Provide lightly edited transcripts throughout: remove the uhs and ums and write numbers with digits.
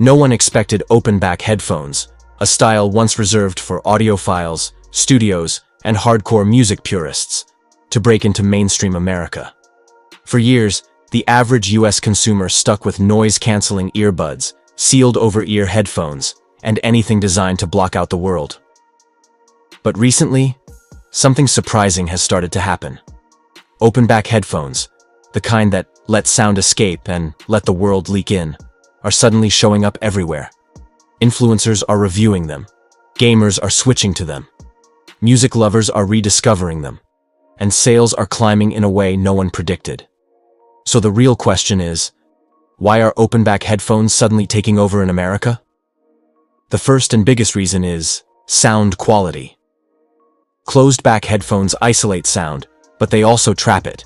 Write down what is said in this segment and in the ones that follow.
No one expected open-back headphones, a style once reserved for audiophiles, studios, and hardcore music purists, to break into mainstream America. For years, the average US consumer stuck with noise-canceling earbuds, sealed over-ear headphones, and anything designed to block out the world. But recently, something surprising has started to happen. Open-back headphones, the kind that let sound escape and let the world leak in, are suddenly showing up everywhere. Influencers are reviewing them. Gamers are switching to them. Music lovers are rediscovering them. And sales are climbing in a way no one predicted. So the real question is, why are open-back headphones suddenly taking over in America? The first and biggest reason is sound quality. Closed-back headphones isolate sound, but they also trap it.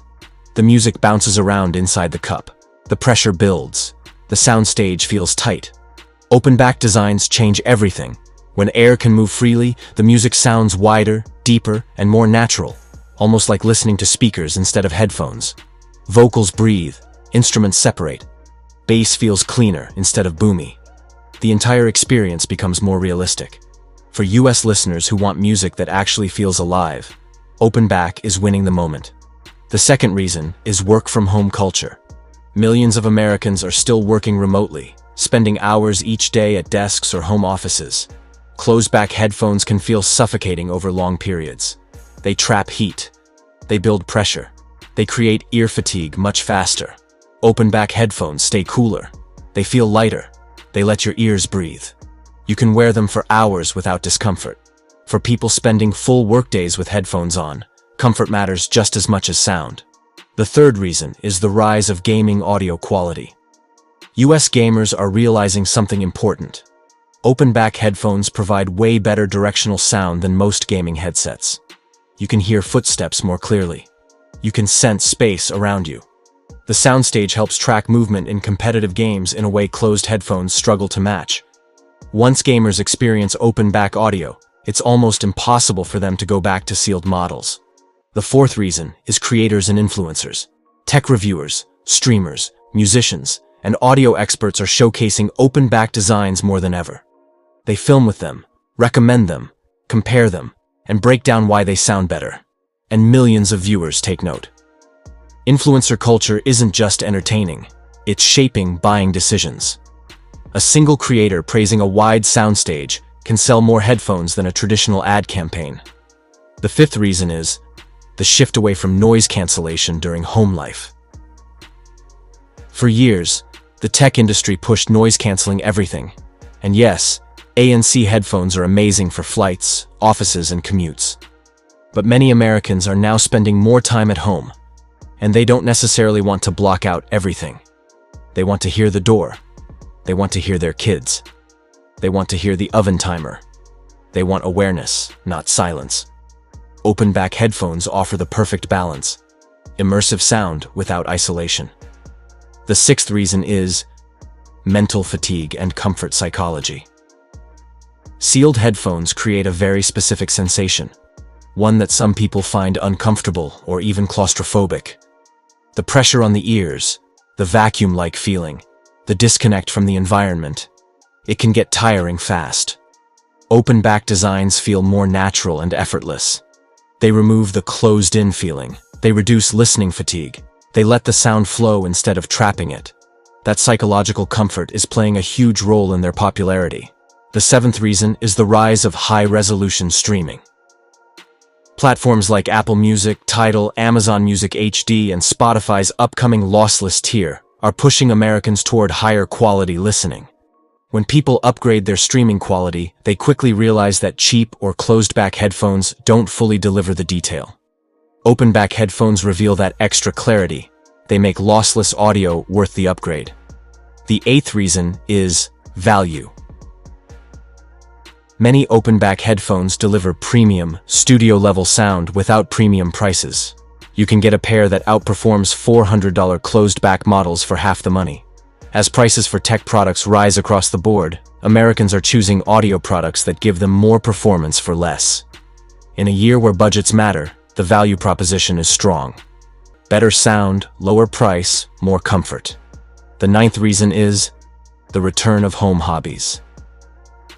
The music bounces around inside the cup. The pressure builds. The soundstage feels tight. Open-back designs change everything. When air can move freely, the music sounds wider, deeper, and more natural, almost like listening to speakers instead of headphones. Vocals breathe, instruments separate. Bass feels cleaner instead of boomy. The entire experience becomes more realistic. For US listeners who want music that actually feels alive, open-back is winning the moment. The second reason is work-from-home culture. Millions of Americans are still working remotely, spending hours each day at desks or home offices. Closed-back headphones can feel suffocating over long periods. They trap heat. They build pressure. They create ear fatigue much faster. Open-back headphones stay cooler. They feel lighter. They let your ears breathe. You can wear them for hours without discomfort. For people spending full workdays with headphones on, comfort matters just as much as sound. The third reason is the rise of gaming audio quality. US gamers are realizing something important. Open-back headphones provide way better directional sound than most gaming headsets. You can hear footsteps more clearly. You can sense space around you. The soundstage helps track movement in competitive games in a way closed headphones struggle to match. Once gamers experience open-back audio, it's almost impossible for them to go back to sealed models. The fourth reason is creators and influencers. Tech reviewers, streamers, musicians, and audio experts are showcasing open-back designs more than ever. They film with them, recommend them, compare them, and break down why they sound better. And millions of viewers take note. Influencer culture isn't just entertaining, it's shaping buying decisions. A single creator praising a wide soundstage can sell more headphones than a traditional ad campaign. The fifth reason is the shift away from noise cancellation during home life. For years, the tech industry pushed noise-canceling everything. And yes, ANC headphones are amazing for flights, offices, and commutes. But many Americans are now spending more time at home, and they don't necessarily want to block out everything. They want to hear the door. They want to hear their kids. They want to hear the oven timer. They want awareness, not silence. Open-back headphones offer the perfect balance. Immersive sound without isolation. The sixth reason is mental fatigue and comfort psychology. Sealed headphones create a very specific sensation, one that some people find uncomfortable or even claustrophobic. The pressure on the ears, the vacuum-like feeling, the disconnect from the environment. It can get tiring fast. Open-back designs feel more natural and effortless. They remove the closed-in feeling. They reduce listening fatigue. They let the sound flow instead of trapping it. That psychological comfort is playing a huge role in their popularity. The seventh reason is the rise of high-resolution streaming. Platforms like Apple Music, Tidal, Amazon Music HD, and Spotify's upcoming lossless tier are pushing Americans toward higher quality listening. When people upgrade their streaming quality, they quickly realize that cheap or closed-back headphones don't fully deliver the detail. Open-back headphones reveal that extra clarity. They make lossless audio worth the upgrade. The eighth reason is value. Many open-back headphones deliver premium, studio-level sound without premium prices. You can get a pair that outperforms $400 closed-back models for half the money. As prices for tech products rise across the board, Americans are choosing audio products that give them more performance for less. In a year where budgets matter, the value proposition is strong. Better sound, lower price, more comfort. The ninth reason is the return of home hobbies.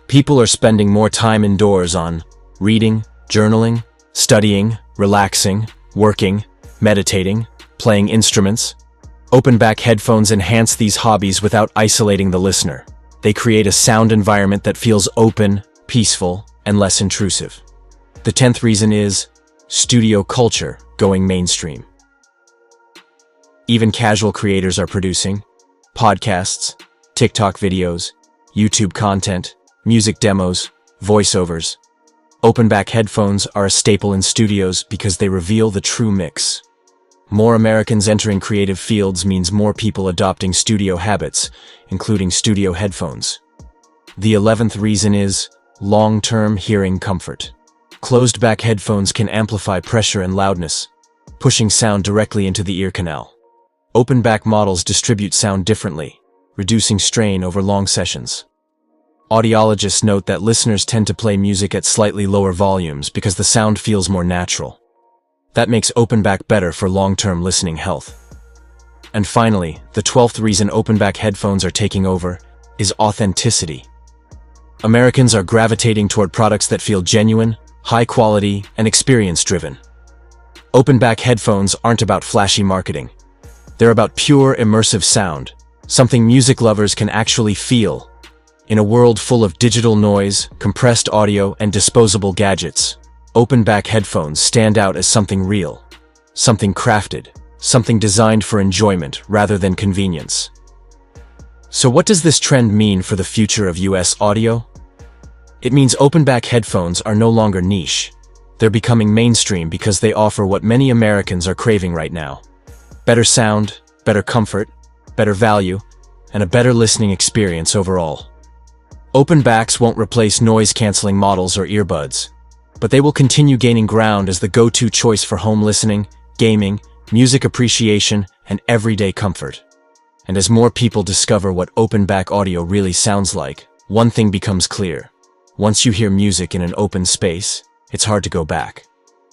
People are spending more time indoors on reading, journaling, studying, relaxing, working, meditating, playing instruments. Open-back headphones enhance these hobbies without isolating the listener. They create a sound environment that feels open, peaceful, and less intrusive. The 10th reason is studio culture going mainstream. Even casual creators are producing podcasts, TikTok videos, YouTube content, music demos, voiceovers. Open-back headphones are a staple in studios because they reveal the true mix. More Americans entering creative fields means more people adopting studio habits, including studio headphones. The 11th reason is long-term hearing comfort. Closed-back headphones can amplify pressure and loudness, pushing sound directly into the ear canal. Open-back models distribute sound differently, reducing strain over long sessions. Audiologists note that listeners tend to play music at slightly lower volumes because the sound feels more natural. That makes open-back better for long-term listening health. And finally, the 12th reason open-back headphones are taking over is authenticity. Americans are gravitating toward products that feel genuine, high quality, and experience-driven. Open-back headphones aren't about flashy marketing. They're about pure, immersive sound, something music lovers can actually feel. In a world full of digital noise, compressed audio, and disposable gadgets, open-back headphones stand out as something real, something crafted, something designed for enjoyment rather than convenience. So what does this trend mean for the future of US audio? It means open-back headphones are no longer niche. They're becoming mainstream because they offer what many Americans are craving right now: better sound, better comfort, better value, and a better listening experience overall. Open-backs won't replace noise-canceling models or earbuds, but they will continue gaining ground as the go-to choice for home listening, gaming, music appreciation, and everyday comfort. And as more people discover what open-back audio really sounds like, one thing becomes clear. Once you hear music in an open space, it's hard to go back.